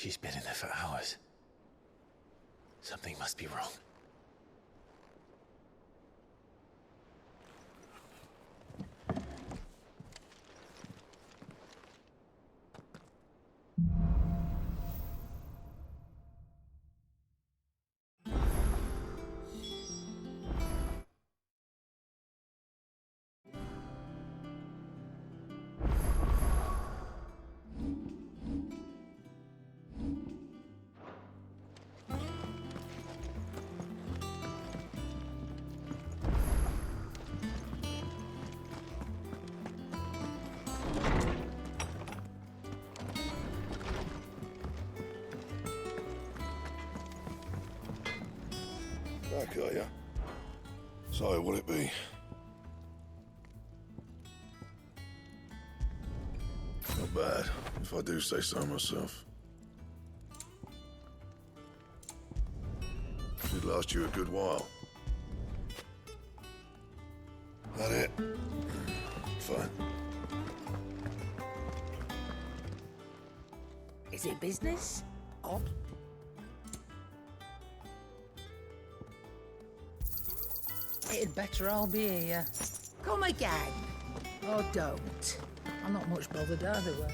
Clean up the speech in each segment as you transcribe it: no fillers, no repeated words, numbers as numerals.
She's been in there for hours. Something must be wrong. Back, are ya? So, will it be? Not bad, if I do say so myself. Should last you a good while. That it? Fine. Is it business? Odd? It'd better all be here. Come again. Oh, don't. I'm not much bothered either way.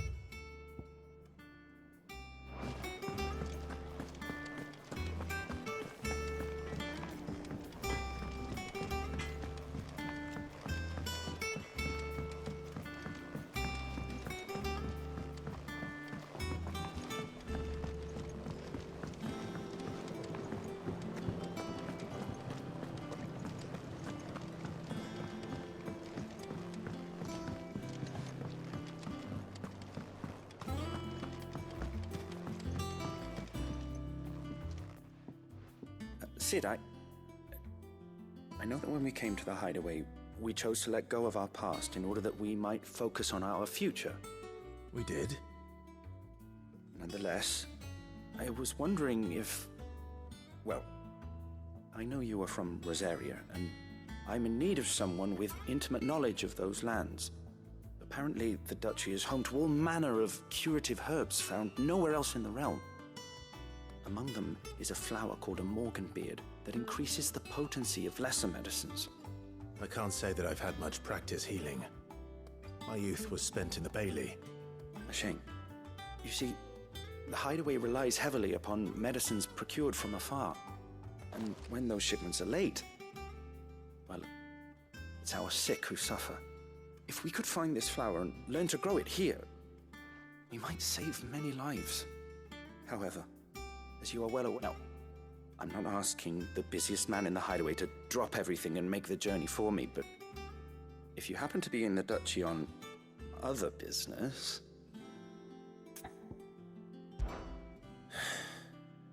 Sid, I know that when we came to the hideaway, we chose to let go of our past in order that we might focus on our future. We did? Nonetheless, I was wondering if... Well, I know you are from Rosaria, and I'm in need of someone with intimate knowledge of those lands. Apparently, the duchy is home to all manner of curative herbs found nowhere else in the realm. Among them is a flower called a morganbeard that increases the potency of lesser medicines. I can't say that I've had much practice healing. My youth was spent in the Bailey. A shame. You see, the hideaway relies heavily upon medicines procured from afar. And when those shipments are late, well, it's our sick who suffer. If we could find this flower and learn to grow it here, we might save many lives. However, as you are well aware... No, I'm not asking the busiest man in the hideaway to drop everything and make the journey for me, but if you happen to be in the duchy on other business...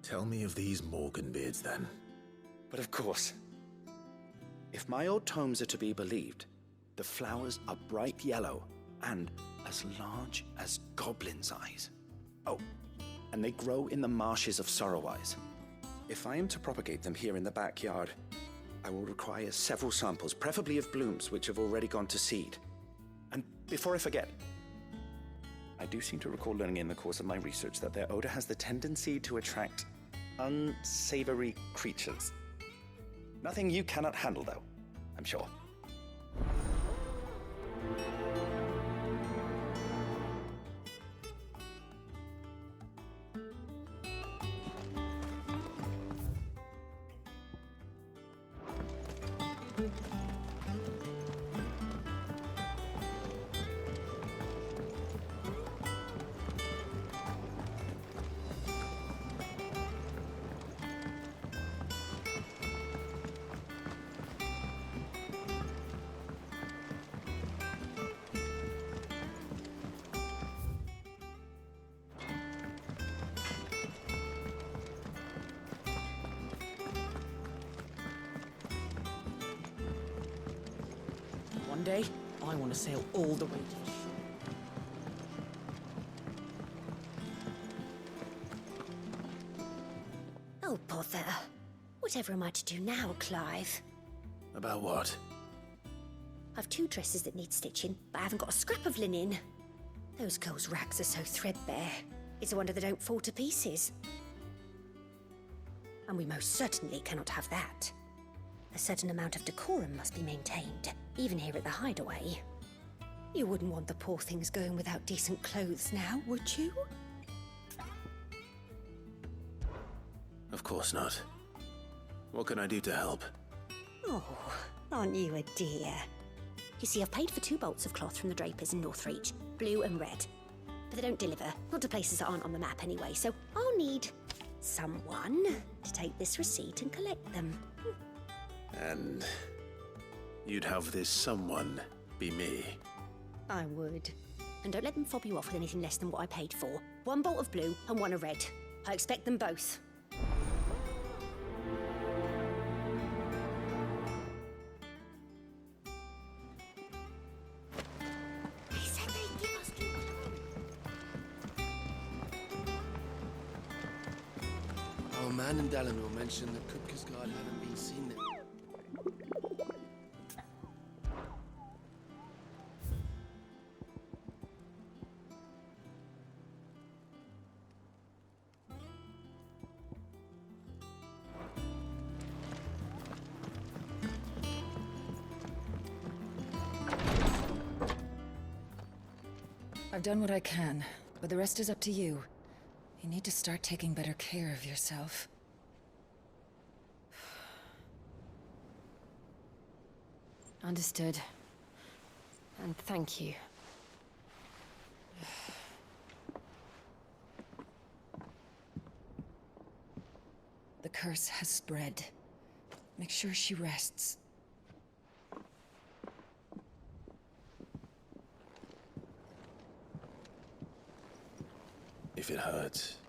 Tell me of these morganbeards, then. But of course, if my old tomes are to be believed, the flowers are bright yellow and as large as goblins' eyes. Oh, and they grow in the marshes of Sorrowwise. If I am to propagate them here in the backyard, I will require several samples, preferably of blooms which have already gone to seed. And before I forget, I do seem to recall learning in the course of my research that their odor has the tendency to attract unsavory creatures. Nothing you cannot handle, though, I'm sure. One day, I want to sail all the way to the shore. Oh, bother. Whatever am I to do now, Clive? About what? I've 2 dresses that need stitching, but I haven't got a scrap of linen. Those girls' rags are so threadbare. It's a wonder they don't fall to pieces. And we most certainly cannot have that. A certain amount of decorum must be maintained, even here at the hideaway. You wouldn't want the poor things going without decent clothes now, would you? Of course not. What can I do to help? Oh, aren't you a dear? You see, I've paid for 2 bolts of cloth from the drapers in Northreach, blue and red. But they don't deliver, not to places that aren't on the map anyway, so I'll need someone to take this receipt and collect them. And you'd have this someone be me. I would. And don't let them fob you off with anything less than what I paid for. 1 bolt of blue and 1 of red. I expect them both. Our man in Dalinor mentioned that Kupka's guard hadn't been seen there. I've done what I can, but the rest is up to you. You need to start taking better care of yourself. Understood. And thank you. The curse has spread. Make sure she rests. If it hurts,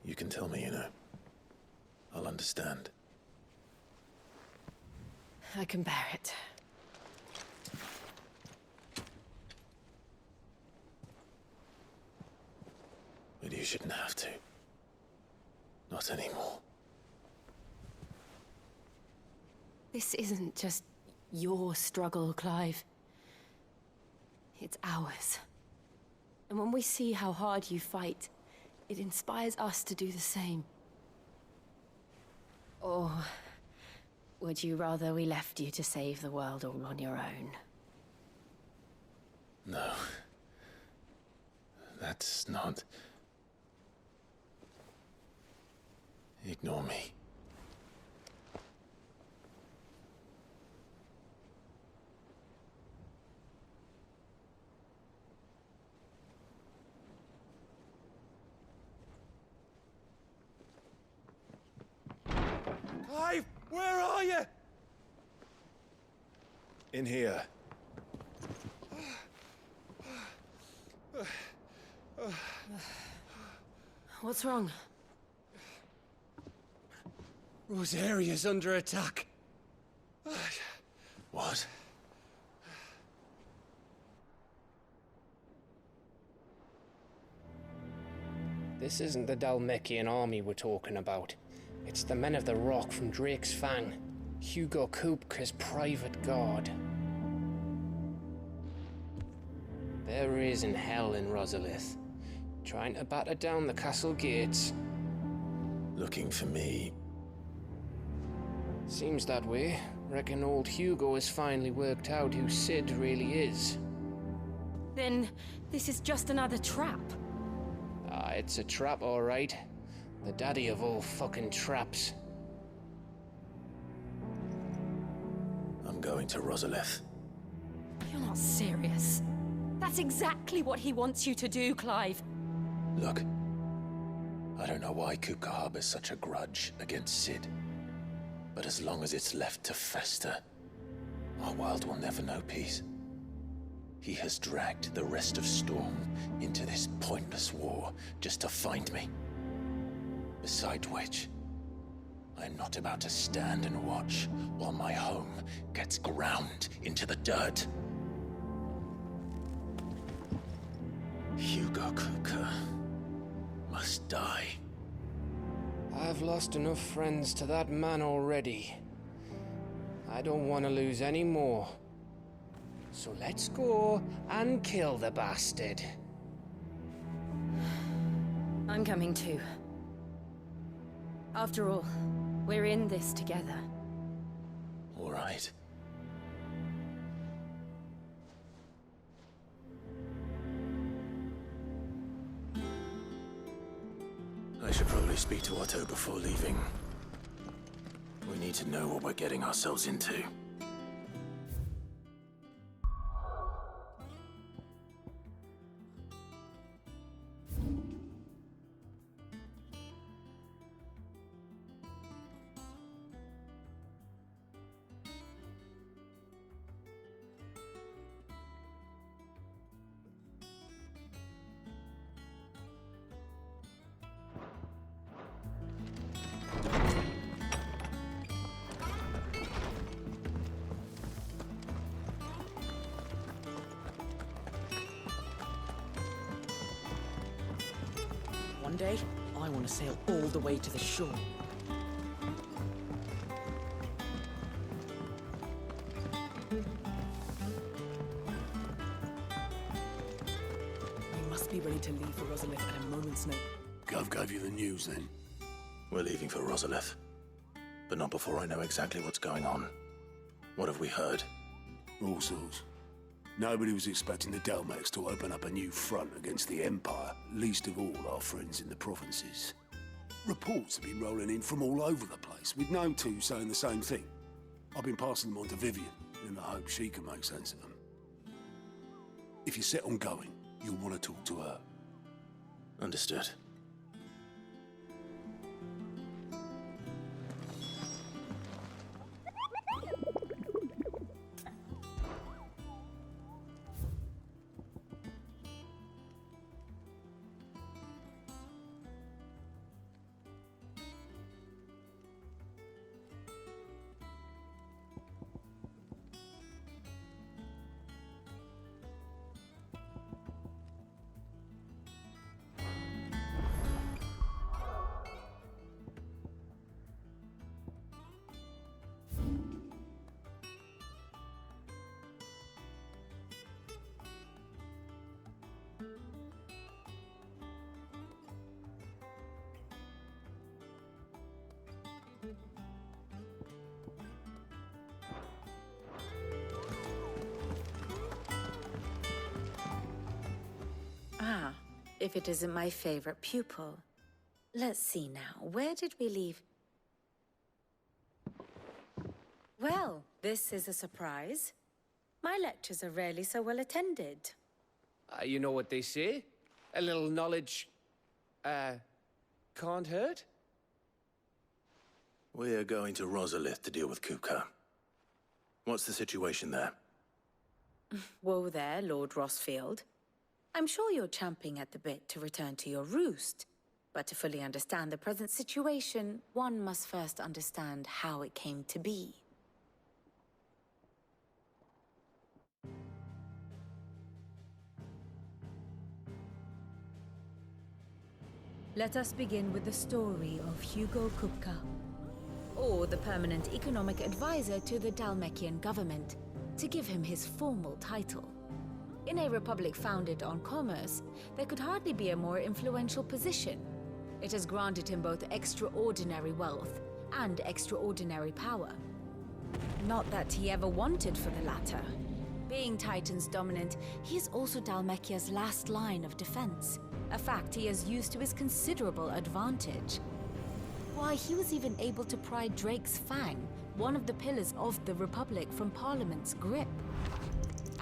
you can tell me, you know. I'll understand. I can bear it. But you shouldn't have to. Not anymore. This isn't just your struggle, Clive. It's ours. And when we see how hard you fight, it inspires us to do the same. Or would you rather we left you to save the world all on your own? No. That's not... Ignore me. Clive, where are you? In here. What's wrong? Rosaria's under attack. What? This isn't the Dalmekian army we're talking about. It's the men of the Rock from Drake's Fang. Hugo Kupka's private guard. There is in hell in Rosalith, trying to batter down the castle gates. Looking for me. Seems that way. Reckon old Hugo has finally worked out who Sid really is. Then this is just another trap. Ah, it's a trap, all right. The daddy of all fucking traps. I'm going to Rosalith. You're not serious. That's exactly what he wants you to do, Clive. Look, I don't know why Kupka harbors such a grudge against Sid. But as long as it's left to fester, our world will never know peace. He has dragged the rest of Storm into this pointless war just to find me. Besides which, I'm not about to stand and watch while my home gets ground into the dirt. Hugo Kupka must die. I've lost enough friends to that man already. I don't want to lose any more. So let's go and kill the bastard. I'm coming too. After all, we're in this together. All right. I should probably speak to Otto before leaving. We need to know what we're getting ourselves into. One day, I want to sail all the way to the shore. We must be ready to leave for Rosalith at a moment's notice. Gov gave you the news then? We're leaving for Rosalith. But not before I know exactly what's going on. What have we heard? All sorts. Nobody was expecting the Dalmex to open up a new front against the Empire, least of all our friends in the provinces. Reports have been rolling in from all over the place, with no two saying the same thing. I've been passing them on to Vivian, in the hope she can make sense of them. If you're set on going, you'll want to talk to her. Understood. Ah, if it isn't my favorite pupil. Let's see now, where did we leave? Well, this is a surprise. My lectures are rarely so well attended. You know what they say? A little knowledge, can't hurt? We're going to Rosalith to deal with Kupka. What's the situation there? Whoa there, Lord Rossfield. I'm sure you're champing at the bit to return to your roost. But to fully understand the present situation, one must first understand how it came to be. Let us begin with the story of Hugo Kupka, or the permanent economic advisor to the Dalmekian government, to give him his formal title. In a republic founded on commerce, there could hardly be a more influential position. It has granted him both extraordinary wealth and extraordinary power. Not that he ever wanted for the latter. Being Titan's dominant, he is also Dalmekia's last line of defense, a fact he has used to his considerable advantage. Why, he was even able to pry Drake's Fang, one of the pillars of the Republic, from Parliament's grip.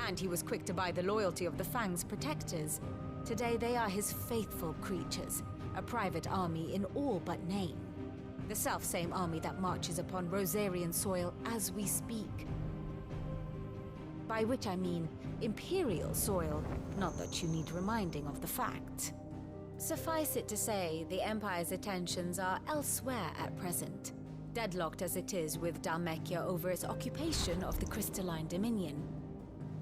And he was quick to buy the loyalty of the Fang's protectors. Today they are his faithful creatures, a private army in all but name. The self-same army that marches upon Rosarian soil as we speak. By which I mean Imperial soil, not that you need reminding of the fact. Suffice it to say, the Empire's attentions are elsewhere at present, deadlocked as it is with Dalmekia over its occupation of the Crystalline Dominion,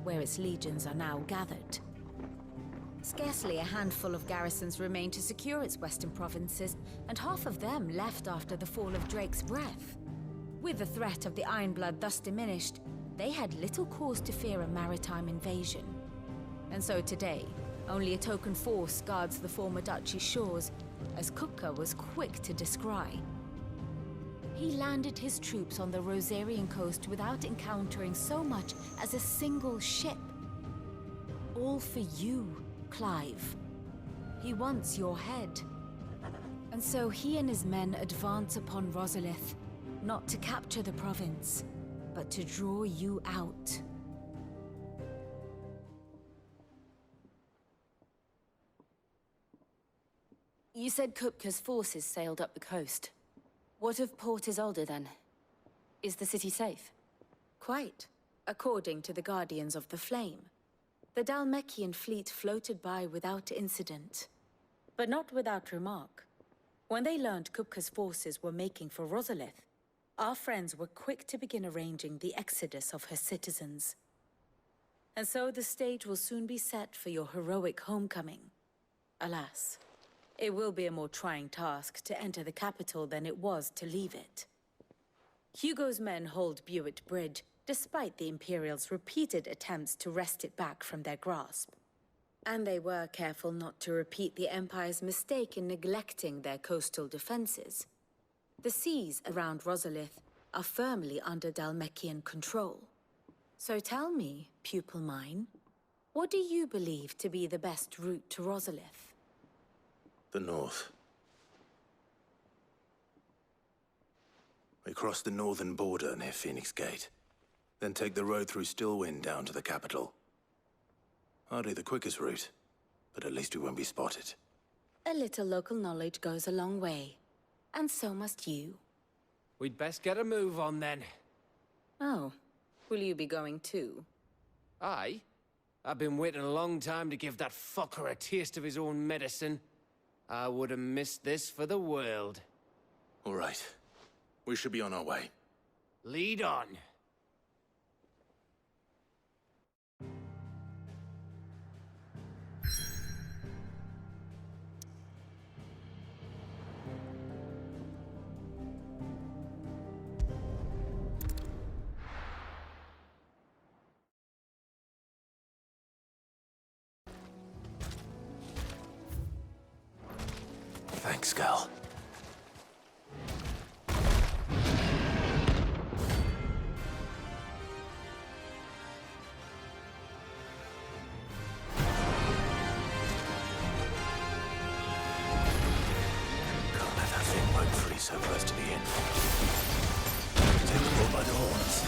where its legions are now gathered. Scarcely a handful of garrisons remain to secure its western provinces, and half of them left after the fall of Drake's Breath. With the threat of the Ironblood thus diminished, they had little cause to fear a maritime invasion. And so today, Only a token force guards the former duchy's shores, as Kupka was quick to descry. He landed his troops on the Rosarian coast without encountering so much as a single ship. All for you, Clive. He wants your head. And so he and his men advance upon Rosalith, not to capture the province, but to draw you out. You said Kupka's forces sailed up the coast. What of Port Isolde, then? Is the city safe? Quite, according to the Guardians of the Flame. The Dhalmekian fleet floated by without incident, but not without remark. When they learned Kupka's forces were making for Rosalith, our friends were quick to begin arranging the exodus of her citizens. And so the stage will soon be set for your heroic homecoming. Alas, it will be a more trying task to enter the capital than it was to leave it. Hugo's men hold Buet Bridge, despite the Imperials' repeated attempts to wrest it back from their grasp. And they were careful not to repeat the Empire's mistake in neglecting their coastal defenses. The seas around Rosalith are firmly under Dhalmekian control. So tell me, pupil mine, what do you believe to be the best route to Rosalith? The north. We cross the northern border near Phoenix Gate, then take the road through Stillwind down to the capital. Hardly the quickest route, but at least we won't be spotted. A little local knowledge goes a long way, and so must you. We'd best get a move on then. Oh, will you be going too? Aye. I've been waiting a long time to give that fucker a taste of his own medicine. I would have missed this for the world. All right. We should be on our way. Lead on. Thanks, Gal. Can't let that thing break free so close to the end. Take the bull by the horns.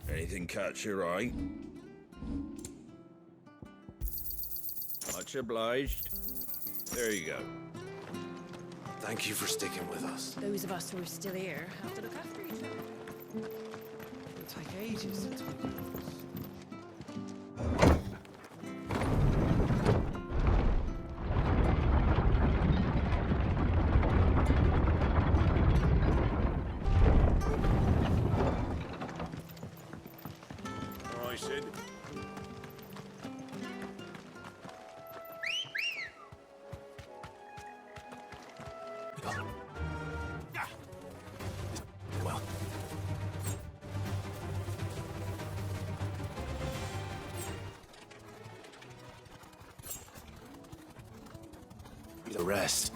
Anything catch your eye? Much obliged. There you go. Thank you for sticking with us. Those of us who are still here have to look after each other. It'll take ages to talk. All right, Sid. Well, The rest.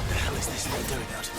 the hell is this thing doing out?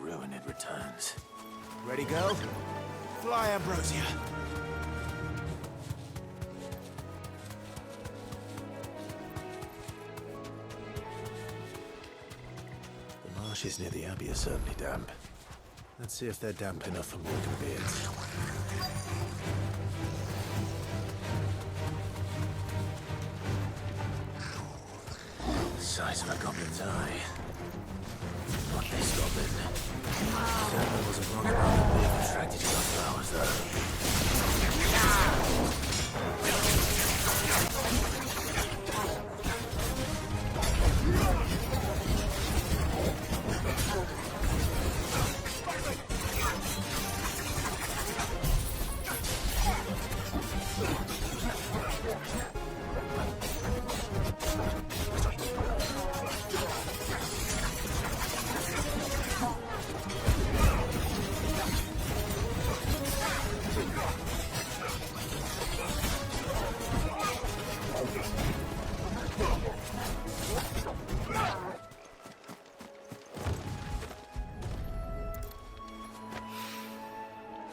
ruin it returns. Ready, go? Fly, Ambrosia. The marshes near the Abbey are certainly damp. Let's see if they're damp enough for walking beards. Size of a goblin's eye. Not this goblin. Certainly wasn't wrong about them being attracted to our flowers,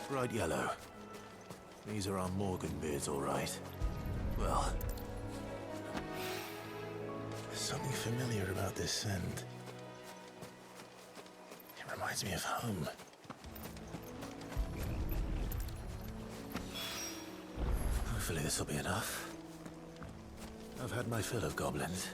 Bright yellow. These are our Morgan beards, all right. Well, there's something familiar about this scent. It reminds me of home. Hopefully this will be enough. I've had my fill of goblins.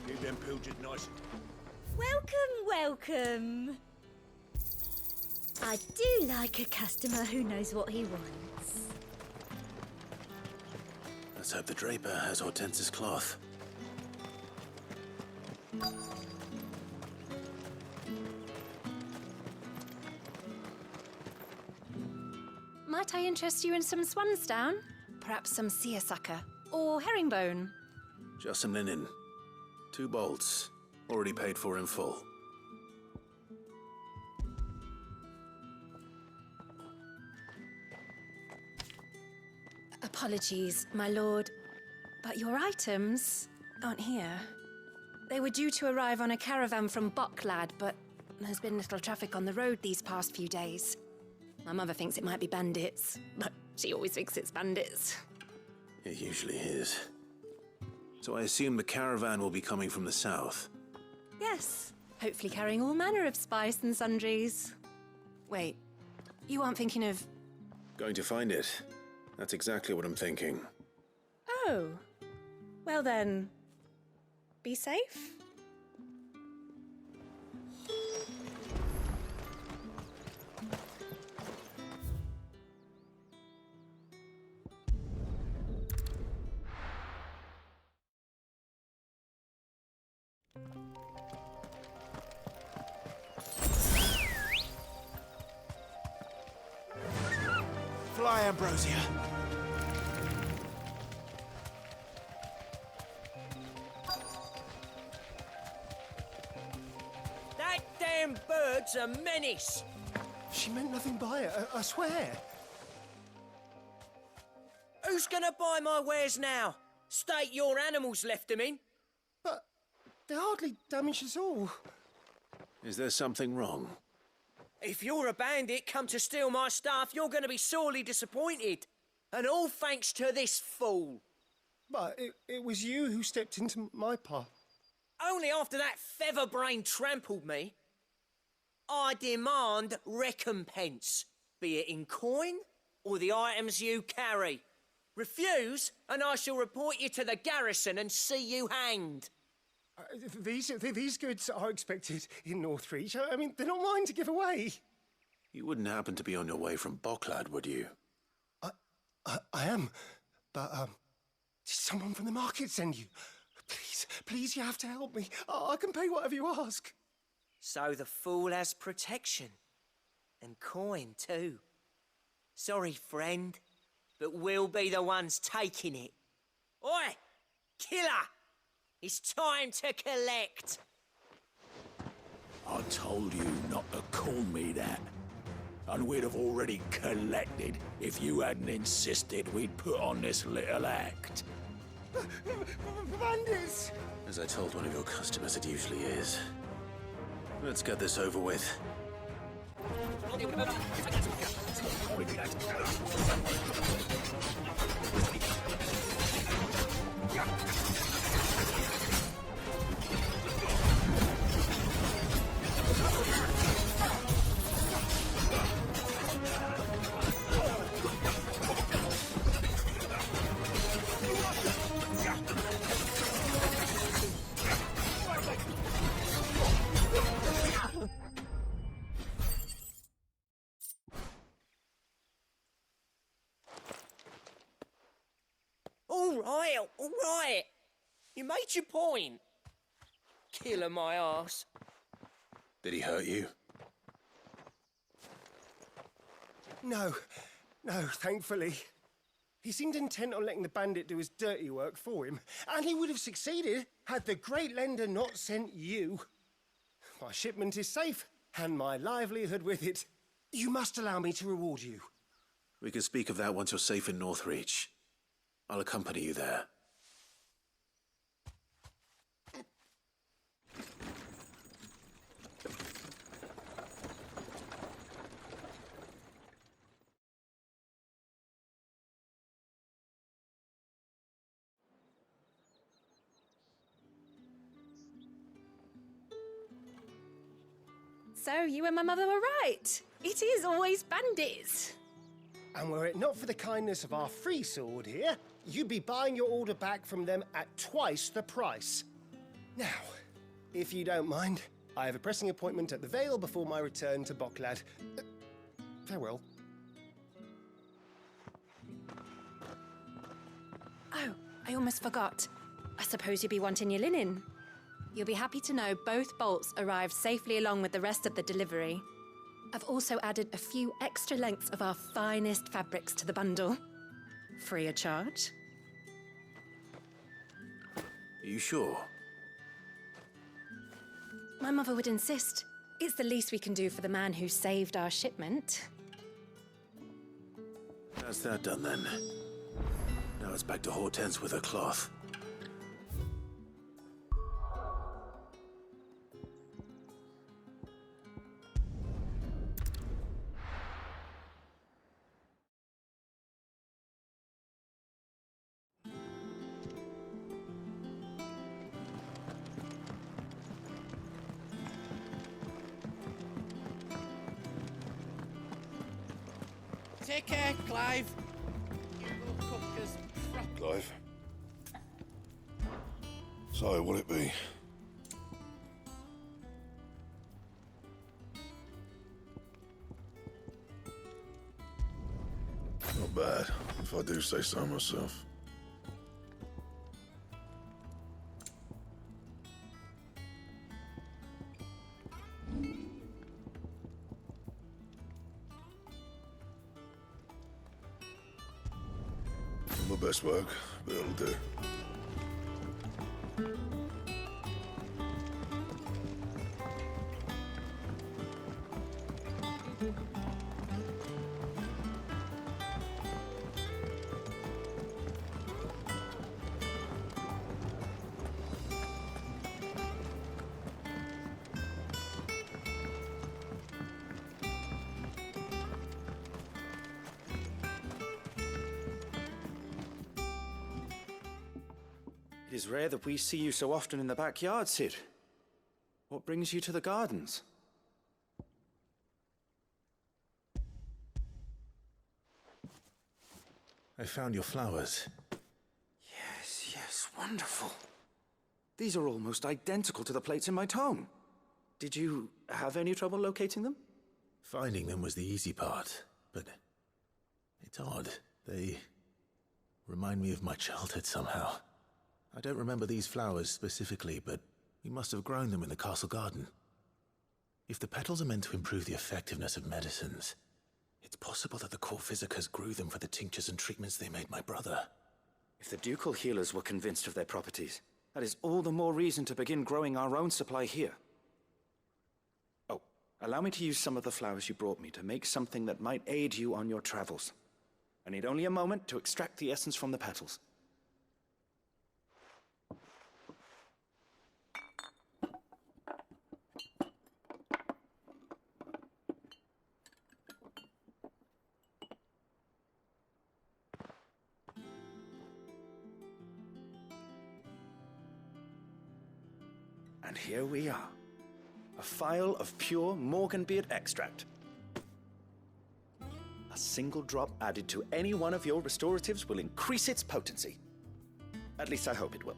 Keep them pilchards nice. Welcome. I do like a customer who knows what he wants. Let's hope the draper has Hortense's cloth. Might I interest you in some swansdown? Perhaps some seersucker or herringbone? Just some linen. 2 bolts. Already paid for in full. Apologies, my lord, but your items aren't here. They were due to arrive on a caravan from Bocklad, but there's been little traffic on the road these past few days. My mother thinks it might be bandits, but she always thinks it's bandits. It usually is. So I assume the caravan will be coming from the south. Yes, hopefully carrying all manner of spice and sundries. Wait, you aren't thinking of... Going to find it. That's exactly what I'm thinking. Oh, well then, be safe. Fly, Ambrosia. That damn bird's a menace. She meant nothing by it, I swear. Who's gonna buy my wares now? State your animals left them in. But they hardly damaged us all. Is there something wrong? If you're a bandit come to steal my stuff, you're gonna be sorely disappointed. And all thanks to this fool. But it was you who stepped into my path. Only after that featherbrain trampled me. I demand recompense, be it in coin or the items you carry. Refuse, and I shall report you to the garrison and see you hanged. These goods are expected in Northreach. I mean, they're not mine to give away. You wouldn't happen to be on your way from Bocklad, would you? I am, but did someone from the market send you? Please, you have to help me. I can pay whatever you ask. So the fool has protection. And coin, too. Sorry, friend, but we'll be the ones taking it. Oi! Killer! It's time to collect! I told you not to call me that. And we'd have already collected if you hadn't insisted we'd put on this little act. Bandits! As I told one of your customers, it usually is. Let's get this over with. All right. You made your point. Killer my ass. Did he hurt you? No, thankfully. He seemed intent on letting the bandit do his dirty work for him, and he would have succeeded had the great lender not sent you. My shipment is safe, and my livelihood with it. You must allow me to reward you. We can speak of that once you're safe in Northreach. I'll accompany you there. So, you and my mother were right. It is always bandits. And were it not for the kindness of our free sword here, you'd be buying your order back from them at twice the price. Now, if you don't mind, I have a pressing appointment at the Vale before my return to Boklad. Farewell. Oh, I almost forgot. I suppose you'll be wanting your linen. You'll be happy to know both bolts arrived safely along with the rest of the delivery. I've also added a few extra lengths of our finest fabrics to the bundle. Free of charge. Are you sure? My mother would insist. It's the least we can do for the man who saved our shipment. That's that done then. Now it's back to Hortense with her cloth. Take care, Clive. Clive. So, what'll it be? Not bad, if I do say so myself. Not my best work, but it'll do. It is rare that we see you so often in the backyard, Sid. What brings you to the gardens? I found your flowers. Yes, wonderful. These are almost identical to the plates in my tome. Did you have any trouble locating them? Finding them was the easy part, but it's odd. They remind me of my childhood somehow. I don't remember these flowers specifically, but we must have grown them in the castle garden. If the petals are meant to improve the effectiveness of medicines, it's possible that the court physicers grew them for the tinctures and treatments they made my brother. If the ducal healers were convinced of their properties, that is all the more reason to begin growing our own supply here. Allow me to use some of the flowers you brought me to make something that might aid you on your travels. I need only a moment to extract the essence from the petals. And here we are. A phial of pure Morganbeard extract. A single drop added to any one of your restoratives will increase its potency. At least I hope it will.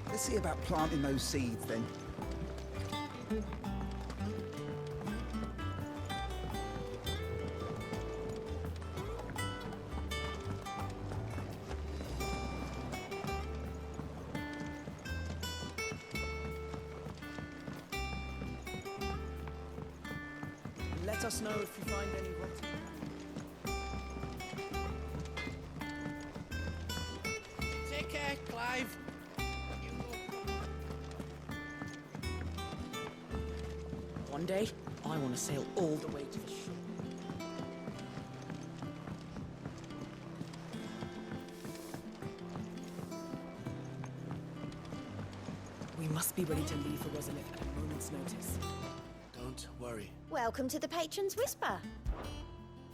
Let's see about planting those seeds then. Let us know if you find any rotten. Take care, Clive. One day, I want to sail all the way to the shore. We must be ready to leave for Rosalith at a moment's notice. Don't worry. Welcome to the Patron's Whisper.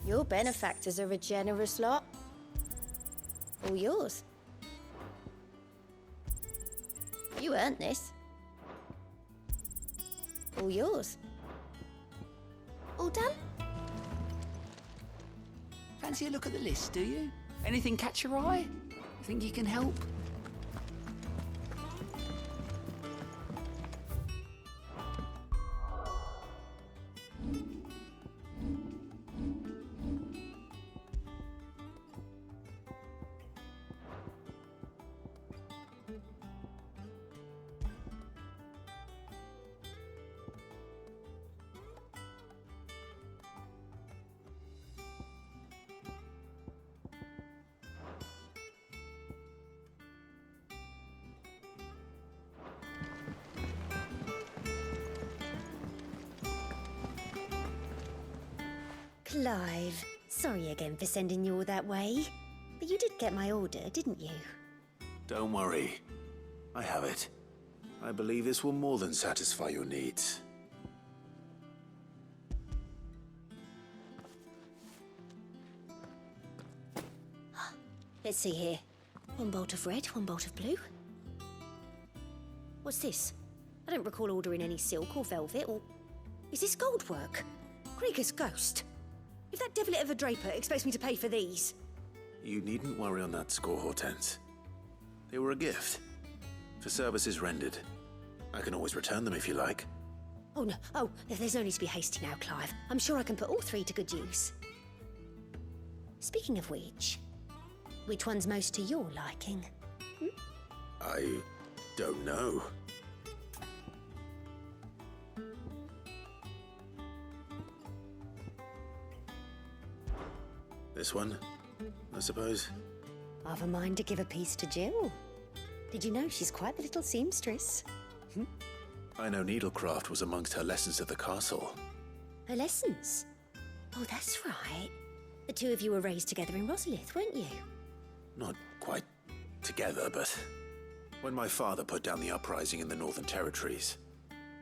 Your benefactors are a generous lot. All yours. You earned this. All yours. All done? Fancy a look at the list, do you? Anything catch your eye? Think you can help? Clive, sorry again for sending you all that way. But you did get my order, didn't you? Don't worry. I have it. I believe this will more than satisfy your needs. Let's see here. One bolt of red, one bolt of blue. What's this? I don't recall ordering any silk or velvet or... Is this gold work? Krieger's ghost. If that devilet of a draper expects me to pay for these... You needn't worry on that score, Hortense. They were a gift. For services rendered. I can always return them if you like. Oh, no. Oh, there's no need to be hasty now, Clive. I'm sure I can put all three to good use. Speaking of which one's most to your liking? I don't know. This one, I suppose. I've a mind to give a piece to Jill. Did you know she's quite the little seamstress? I know needlecraft was amongst her lessons at the castle. Her lessons? Oh, that's right. The two of you were raised together in Rosalith, weren't you? Not quite together, but when my father put down the uprising in the Northern Territories,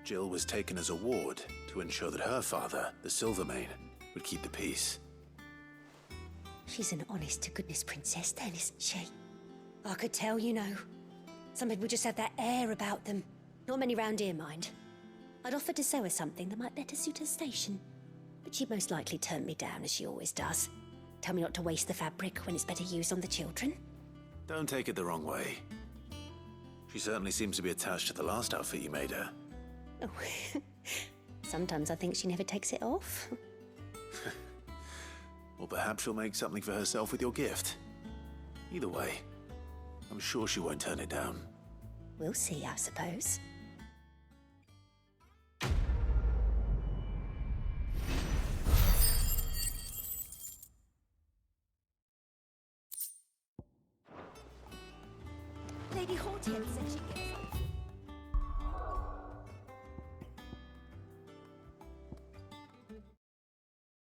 Jill was taken as a ward to ensure that her father, the Silvermane, would keep the peace. She's an honest-to-goodness princess then, isn't she? I could tell, you know. Some people just have that air about them. Not many round here, mind. I'd offered to sew her something that might better suit her station. But she'd most likely turn me down, as she always does. Tell me not to waste the fabric when it's better used on the children. Don't take it the wrong way. She certainly seems to be attached to the last outfit you made her. Oh, sometimes I think she never takes it off. Or perhaps she'll make something for herself with your gift. Either way, I'm sure she won't turn it down. We'll see, I suppose. Lady Hortense said she'd get us